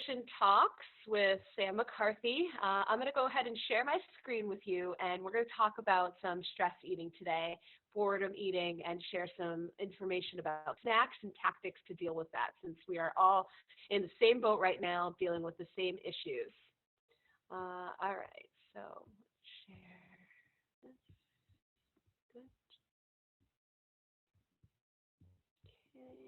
Nutrition Talks with Sam McCarthy. I'm going to go ahead and share my screen with you, and we're going to talk about some stress eating today, boredom eating, and share some information about snacks and tactics to deal with that, since we are all in the same boat right now dealing with the same issues. All right, so let's share this. Good. Okay.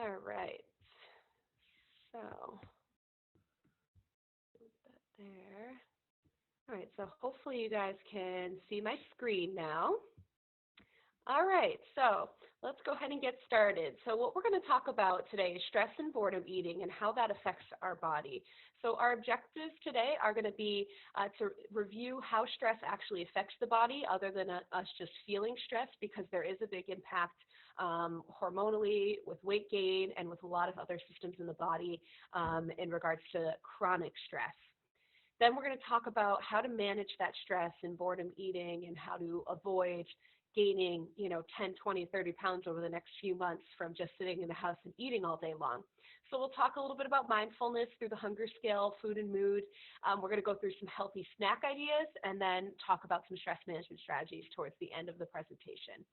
All right. So, put that there. All right, so hopefully you guys can see my screen now. All right, so let's go ahead and get started. So what we're going to talk about today is stress and boredom eating and how that affects our body. So our objectives today are going to be to review how stress actually affects the body other than us just feeling stress, because there is a big impact hormonally with weight gain and with a lot of other systems in the body in regards to chronic stress. Then we're going to talk about how to manage that stress and boredom eating and how to avoid gaining, 10, 20, 30 pounds over the next few months from just sitting in the house and eating all day long. So we'll talk a little bit about mindfulness through the hunger scale, food and mood. We're going to go through some healthy snack ideas and then talk about some stress management strategies towards the end of the presentation.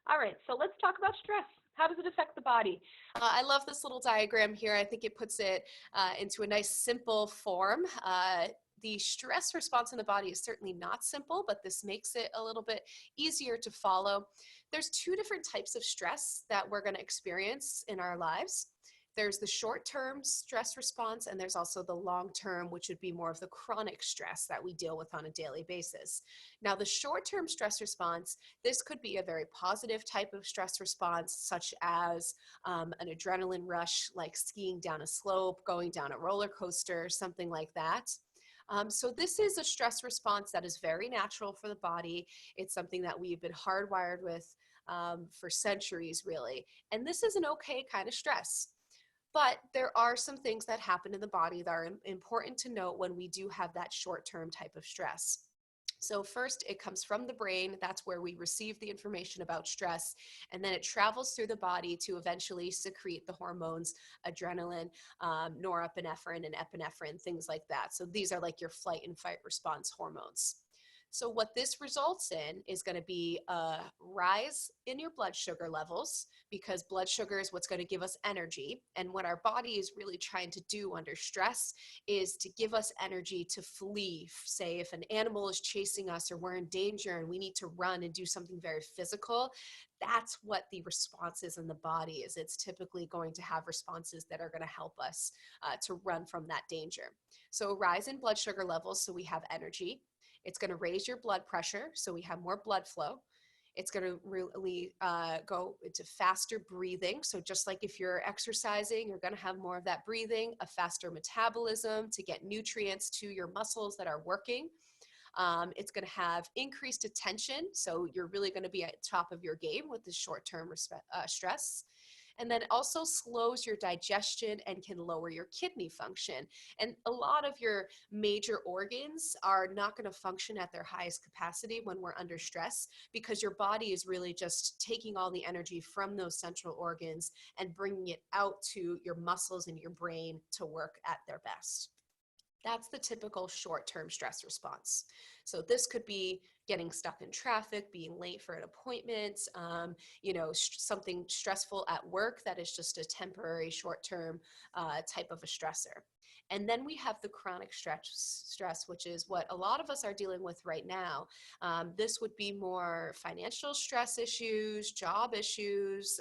All right, so let's talk about stress. How does it affect the body? I love this little diagram here. I think it puts it into a nice simple form. The stress response in the body is certainly not simple, but this makes it a little bit easier to follow. There's two different types of stress that we're going to experience in our lives. There's the short-term stress response, and there's also the long-term, which would be more of the chronic stress that we deal with on a daily basis. Now, the short-term stress response, this could be a very positive type of stress response, such as an adrenaline rush, like skiing down a slope, going down a roller coaster, something like that. So this is a stress response that is very natural for the body. It's something that we've been hardwired with for centuries, really. And this is an okay kind of stress. But there are some things that happen in the body that are important to note when we do have that short-term type of stress. So first, it comes from the brain. That's where we receive the information about stress, and then it travels through the body to eventually secrete the hormones, adrenaline, norepinephrine, and epinephrine, things like that. So these are like your flight and fight response hormones. So what this results in is going to be a rise in your blood sugar levels, because blood sugar is what's going to give us energy. And what our body is really trying to do under stress is to give us energy to flee. Say if an animal is chasing us or we're in danger and we need to run and do something very physical, that's what the response is in the body. Is it's typically going to have responses that are going to help us to run from that danger. So a rise in blood sugar levels, so we have energy. It's going to raise your blood pressure, so we have more blood flow. It's going to really go into faster breathing. So just like if you're exercising, you're going to have more of that breathing, a faster metabolism to get nutrients to your muscles that are working. It's going to have increased attention, so you're really going to be at the top of your game with this short-term stress. And then also slows your digestion and can lower your kidney function. And a lot of your major organs are not going to function at their highest capacity when we're under stress, because your body is really just taking all the energy from those central organs and bringing it out to your muscles and your brain to work at their best. That's the typical short-term stress response. So this could be getting stuck in traffic, being late for an appointment, something stressful at work that is just a temporary short-term type of a stressor. And then we have the chronic stress, which is what a lot of us are dealing with right now. This would be more financial stress issues, job issues,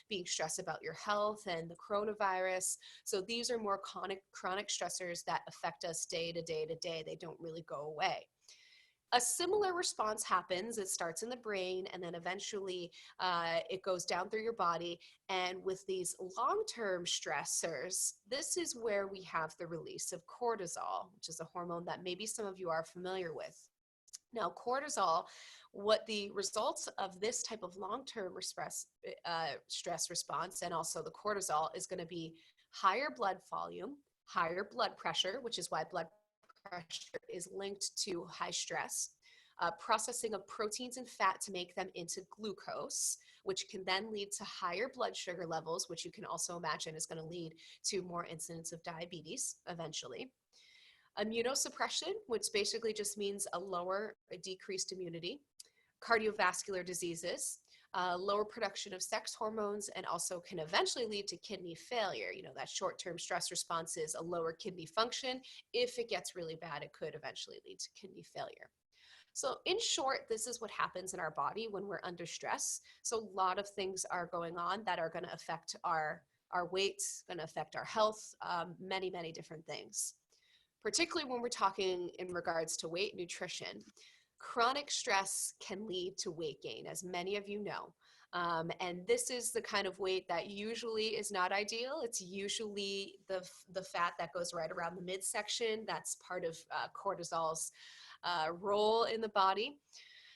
being stressed about your health and the coronavirus. So these are more chronic stressors that affect us day to day to day. They don't really go away. A similar response happens. It starts in the brain, and then eventually it goes down through your body. And with these long-term stressors, this is where we have the release of cortisol, which is a hormone that maybe some of you are familiar with. Now, cortisol, what the results of this type of long-term stress response, and also the cortisol, is going to be higher blood volume, higher blood pressure, which is why blood pressure is linked to high stress, processing of proteins and fat to make them into glucose, which can then lead to higher blood sugar levels, which you can also imagine is going to lead to more incidence of diabetes eventually. Immunosuppression, which basically just means a decreased immunity. Cardiovascular diseases, lower production of sex hormones, and also can eventually lead to kidney failure. You know, that short-term stress response is a lower kidney function. If it gets really bad, it could eventually lead to kidney failure. So in short, this is what happens in our body when we're under stress. So a lot of things are going on that are going to affect our weight, going to affect our health, many, many different things. Particularly when we're talking in regards to weight nutrition. Chronic stress can lead to weight gain, as many of you know. And this is the kind of weight that usually is not ideal. It's usually the fat that goes right around the midsection. That's part of cortisol's role in the body.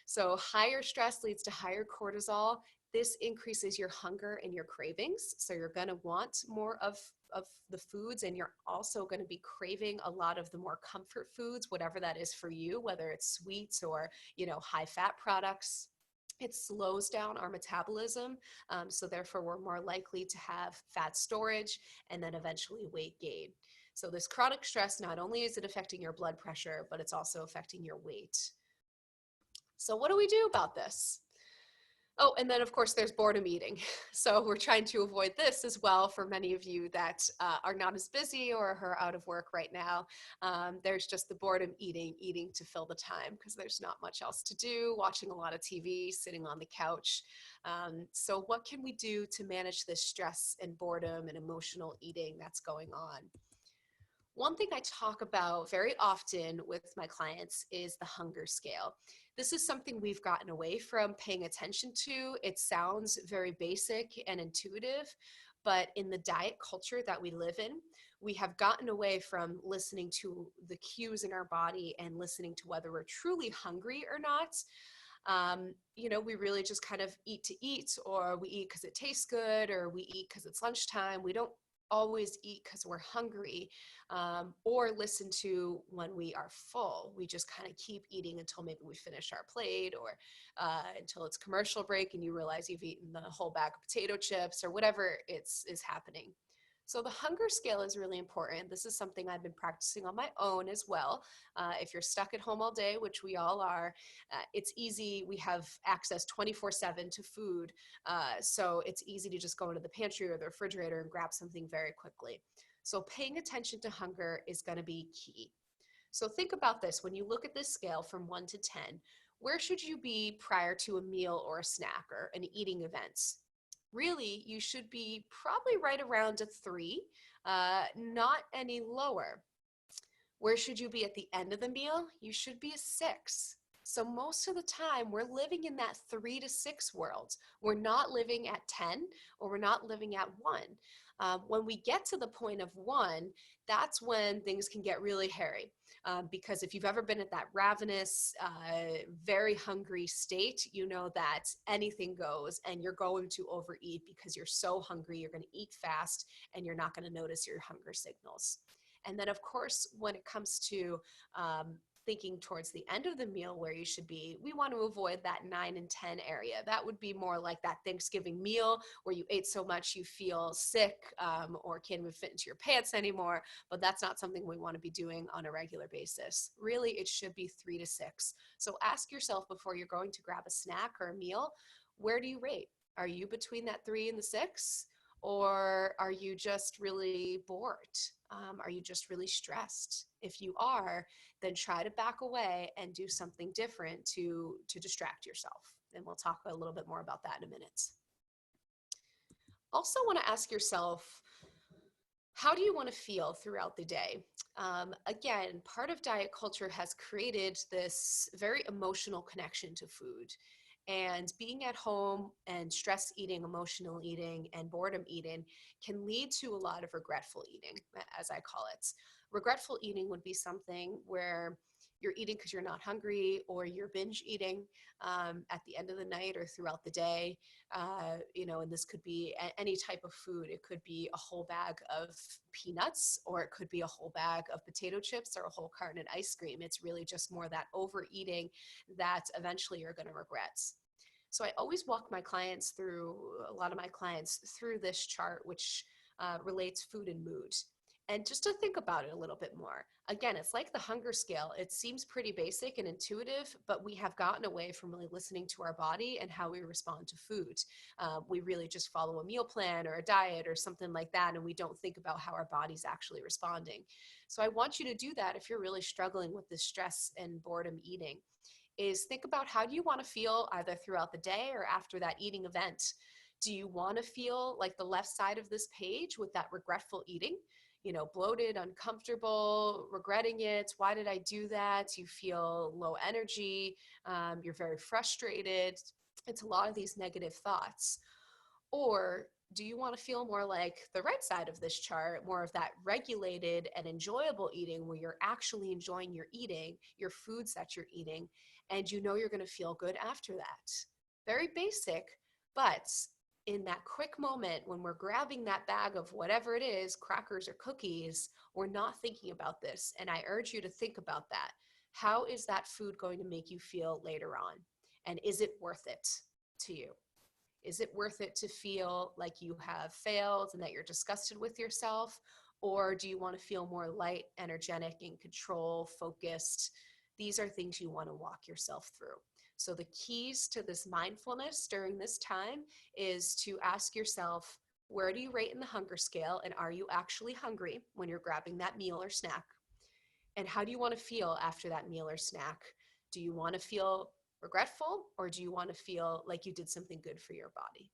So higher stress leads to higher cortisol. This increases your hunger and your cravings. So you're going to want more of the foods, and you're also going to be craving a lot of the more comfort foods, whatever that is for you, whether it's sweets or, you know, high fat products. It slows down our metabolism. So therefore we're more likely to have fat storage and then eventually weight gain. So this chronic stress, not only is it affecting your blood pressure, but it's also affecting your weight. So what do we do about this? Oh, and then of course there's boredom eating. So we're trying to avoid this as well for many of you that are not as busy or are out of work right now. There's just the boredom eating to fill the time because there's not much else to do, watching a lot of TV, sitting on the couch. So what can we do to manage this stress and boredom and emotional eating that's going on? One thing I talk about very often with my clients is the hunger scale. This is something we've gotten away from paying attention to. It sounds very basic and intuitive, but in the diet culture that we live in, we have gotten away from listening to the cues in our body and listening to whether we're truly hungry or not. You know, we really just kind of eat to eat, or we eat because it tastes good, or we eat because it's lunchtime. We don't always eat because we're hungry, or listen to when we are full. We just kind of keep eating until maybe we finish our plate, or until it's commercial break and you realize you've eaten the whole bag of potato chips or whatever is happening. So the hunger scale is really important. This is something I've been practicing on my own as well. If you're stuck at home all day, which we all are, it's easy. We have access 24/7 to food. So it's easy to just go into the pantry or the refrigerator and grab something very quickly. So paying attention to hunger is going to be key. So think about this. When you look at this scale from 1 to 10, where should you be prior to a meal or a snack or an eating event? Really, you should be probably right around a 3, not any lower. Where should you be at the end of the meal? You should be a 6. So most of the time, we're living in that 3 to 6 world. We're not living at 10, or we're not living at 1. When we get to the point of 1, that's when things can get really hairy. Because if you've ever been at that ravenous, very hungry state, you know that anything goes, and you're going to overeat because you're so hungry. You're going to eat fast, and you're not going to notice your hunger signals. And then, of course, when it comes to thinking towards the end of the meal where you should be, we want to avoid that 9 and 10 area. That would be more like that Thanksgiving meal where you ate so much you feel sick, or can't even fit into your pants anymore, but that's not something we want to be doing on a regular basis. Really, it should be 3 to 6. So ask yourself before you're going to grab a snack or a meal, where do you rate? Are you between that 3 and the 6? Or are you just really bored? Are you just really stressed? If you are, then try to back away and do something different to distract yourself. And we'll talk a little bit more about that in a minute. Also want to ask yourself, how do you want to feel throughout the day? Again, part of diet culture has created this very emotional connection to food. And being at home and stress eating, emotional eating, and boredom eating can lead to a lot of regretful eating, as I call it. Regretful eating would be something where you're eating because you're not hungry, or you're binge eating at the end of the night or throughout the day. And this could be any type of food. It could be a whole bag of peanuts, or it could be a whole bag of potato chips, or a whole carton of ice cream. It's really just more that overeating that eventually you're going to regret. So I always walk a lot of my clients through this chart, which relates food and mood. And just to think about it a little bit more, again, it's like the hunger scale. It seems pretty basic and intuitive, but we have gotten away from really listening to our body and how we respond to food. We really just follow a meal plan or a diet or something like that, and we don't think about how our body's actually responding. So I want you to do that if you're really struggling with this stress and boredom eating, is think about how do you want to feel either throughout the day or after that eating event. Do you want to feel like the left side of this page with that regretful eating? Bloated, uncomfortable, regretting it. Why did I do that? You feel low energy. You're very frustrated. It's a lot of these negative thoughts. Or do you want to feel more like the right side of this chart, more of that regulated and enjoyable eating where you're actually enjoying your eating, your foods that you're eating, and you're going to feel good after that? Very basic, but in that quick moment when we're grabbing that bag of whatever it is, crackers or cookies, we're not thinking about this. And I urge you to think about that. How is that food going to make you feel later on? And is it worth it to you? Is it worth it to feel like you have failed and that you're disgusted with yourself? Or do you want to feel more light, energetic, in control, focused? These are things you want to walk yourself through. So the keys to this mindfulness during this time is to ask yourself, where do you rate in the hunger scale? And are you actually hungry when you're grabbing that meal or snack? And how do you want to feel after that meal or snack? Do you want to feel regretful, or do you want to feel like you did something good for your body?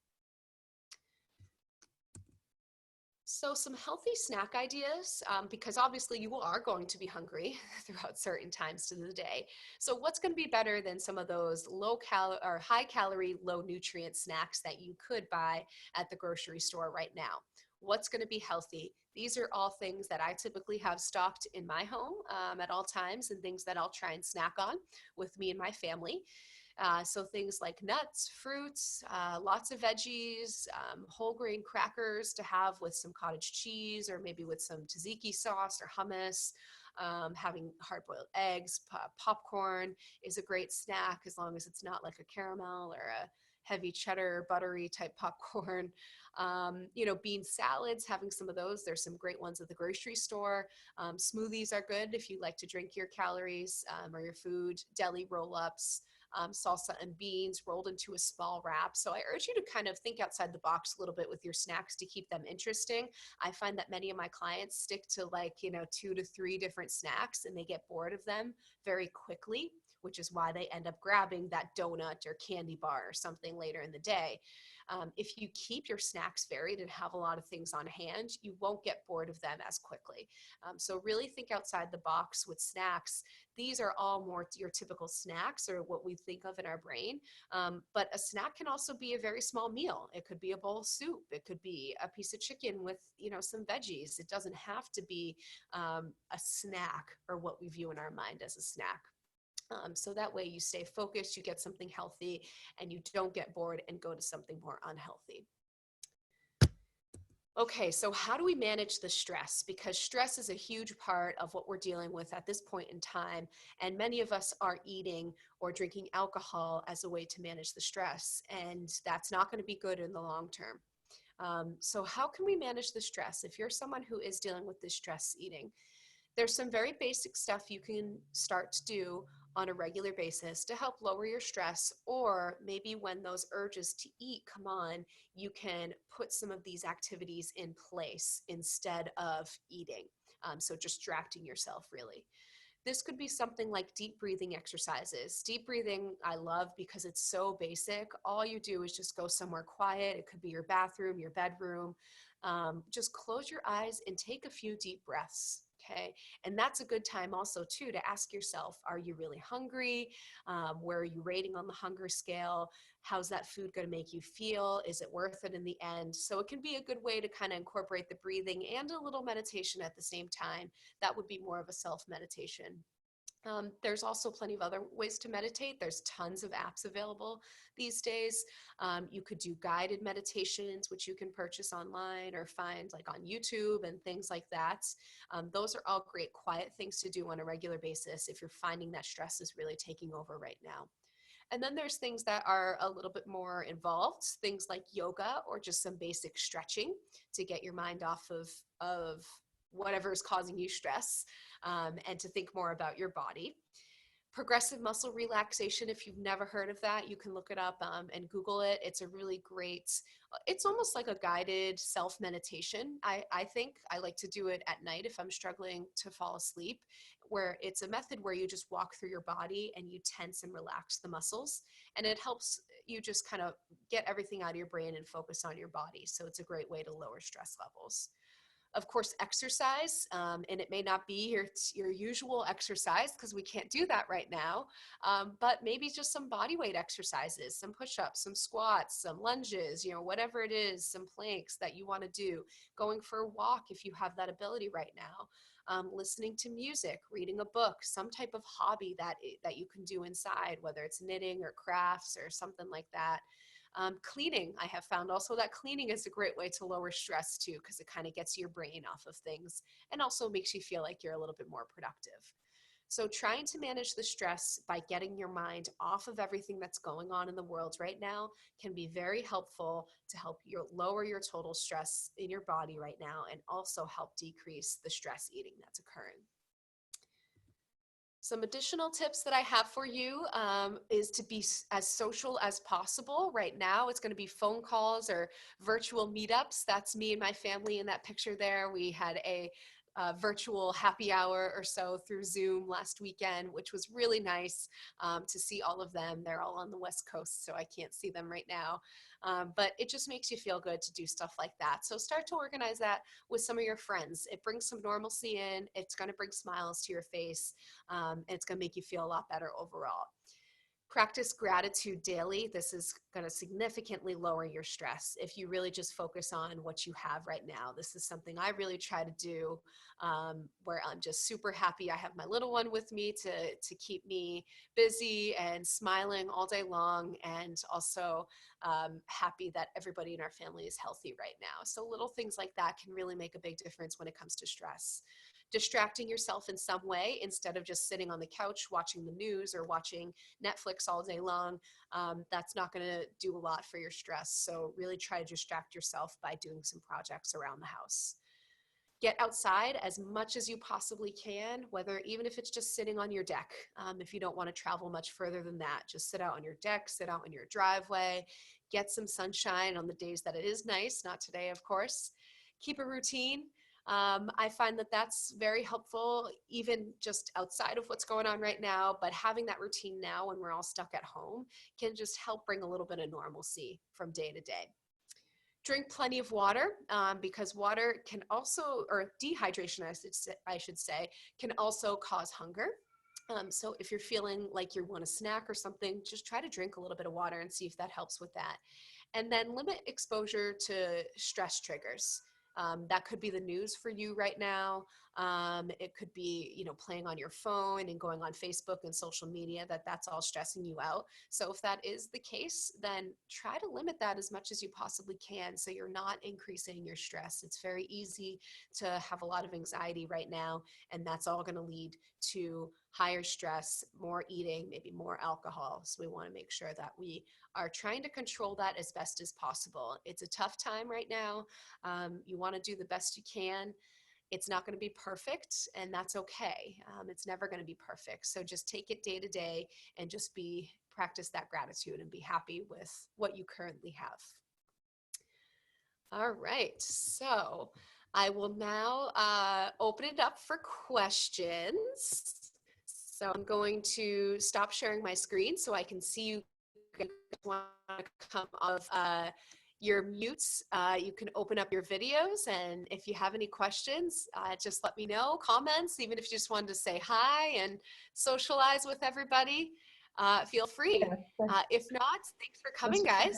So some healthy snack ideas, because obviously you are going to be hungry throughout certain times of the day. So what's going to be better than some of those high calorie, low nutrient snacks that you could buy at the grocery store right now? What's going to be healthy? These are all things that I typically have stocked in my home at all times, and things that I'll try and snack on with me and my family. So things like nuts, fruits, lots of veggies, whole grain crackers to have with some cottage cheese, or maybe with some tzatziki sauce or hummus. Having hard-boiled eggs, popcorn is a great snack, as long as it's not like a caramel or a heavy cheddar, buttery type popcorn. Bean salads, having some of those. There's some great ones at the grocery store. Smoothies are good if you like to drink your calories or your food. Deli roll-ups. Salsa and beans rolled into a small wrap. So I urge you to kind of think outside the box a little bit with your snacks to keep them interesting. I find that many of my clients stick to 2 to 3 different snacks, and they get bored of them very quickly, which is why they end up grabbing that donut or candy bar or something later in the day. If you keep your snacks varied and have a lot of things on hand, you won't get bored of them as quickly. So really think outside the box with snacks. These are all more your typical snacks, or what we think of in our brain. But a snack can also be a very small meal. It could be a bowl of soup. It could be a piece of chicken with, some veggies. It doesn't have to be a snack, or what we view in our mind as a snack. So that way you stay focused, you get something healthy, and you don't get bored and go to something more unhealthy. Okay, so how do we manage the stress? Because stress is a huge part of what we're dealing with at this point in time, and many of us are eating or drinking alcohol as a way to manage the stress, and that's not going to be good in the long term. So how can we manage the stress? If you're someone who is dealing with this stress eating, there's some very basic stuff you can start to do on a regular basis to help lower your stress, or maybe when those urges to eat come on, you can put some of these activities in place instead of eating. So distracting yourself, really. This could be something like deep breathing exercises. Deep breathing, I love because it's so basic. All you do is just go somewhere quiet. It could be your bathroom, your bedroom. Just close your eyes and take a few deep breaths. Okay. And that's a good time also too to ask yourself, are you really hungry? Where are you rating on the hunger scale? How's that food going to make you feel? Is it worth it in the end? So it can be a good way to kind of incorporate the breathing and a little meditation at the same time. That would be more of a self-meditation. There's also plenty of other ways to meditate. There's tons of apps available these days. You could do guided meditations, which you can purchase online or find like on YouTube and things like that. Those are all great quiet things to do on a regular basis if you're finding that stress is really taking over right now. And then there's things that are a little bit more involved, things like yoga or just some basic stretching to get your mind off of whatever is causing you stress, and to think more about your body. Progressive muscle relaxation, if you've never heard of that, you can look it up and Google it. It's a really great, it's almost like a guided self-meditation. I think I like to do it at night if I'm struggling to fall asleep, where it's a method where you just walk through your body and you tense and relax the muscles. And it helps you just kind of get everything out of your brain and focus on your body. So it's a great way to lower stress levels. Of course, exercise, and it may not be your usual exercise because we can't do that right now, but maybe just some body weight exercises, some push-ups, some squats, some lunges, whatever it is, some planks that you want to do, going for a walk if you have that ability right now, listening to music, reading a book, some type of hobby that you can do inside, whether it's knitting or crafts or something like that. Cleaning, I have found also that cleaning is a great way to lower stress too, because it kind of gets your brain off of things and also makes you feel like you're a little bit more productive. So trying to manage the stress by getting your mind off of everything that's going on in the world right now can be very helpful to help you lower your total stress in your body right now and also help decrease the stress eating that's occurring. Some additional tips that I have for you is to be as social as possible. Right now, it's going to be phone calls or virtual meetups. That's me and my family in that picture there. We had a virtual happy hour or so through Zoom last weekend, which was really nice to see all of them. They're all on the West Coast, so I can't see them right now. But it just makes you feel good to do stuff like that. So start to organize that with some of your friends. It brings some normalcy in. It's going to bring smiles to your face. And it's going to make you feel a lot better overall. Practice gratitude daily. This is going to significantly lower your stress if you really just focus on what you have right now. This is something I really try to do, where I'm just super happy I have my little one with me to keep me busy and smiling all day long, and also happy that everybody in our family is healthy right now. So little things like that can really make a big difference when it comes to stress. Distracting yourself in some way instead of just sitting on the couch watching the news or watching Netflix all day long, that's not going to do a lot for your stress. So really try to distract yourself by doing some projects around the house. Get outside as much as you possibly can, whether even if it's just sitting on your deck. If you don't want to travel much further than that, just sit out on your deck, sit out on your driveway, get some sunshine on the days that it is nice, not today, of course. Keep a routine. I find that that's very helpful, even just outside of what's going on right now, but having that routine now when we're all stuck at home can just help bring a little bit of normalcy from day to day. Drink plenty of water, because water can also, or dehydration, I should say, can also cause hunger. So if you're feeling like you want a snack or something, just try to drink a little bit of water and see if that helps with that. And then limit exposure to stress triggers. That could be the news for you right now. It could be, playing on your phone and going on Facebook and social media, that's all stressing you out. So if that is the case, then try to limit that as much as you possibly can so you're not increasing your stress. It's very easy to have a lot of anxiety right now, and that's all going to lead to higher stress, more eating, maybe more alcohol. So we want to make sure that we are trying to control that as best as possible. It's a tough time right now. You want to do the best you can. It's not going to be perfect, and that's okay. It's never going to be perfect. So just take it day to day and just practice that gratitude and be happy with what you currently have. All right, so I will now open it up for questions. So I'm going to stop sharing my screen so I can see you guys want to come off your mutes. You can open up your videos, and if you have any questions, just let me know. Comments, even if you just wanted to say hi and socialize with everybody, feel free. If not, thanks for coming, guys.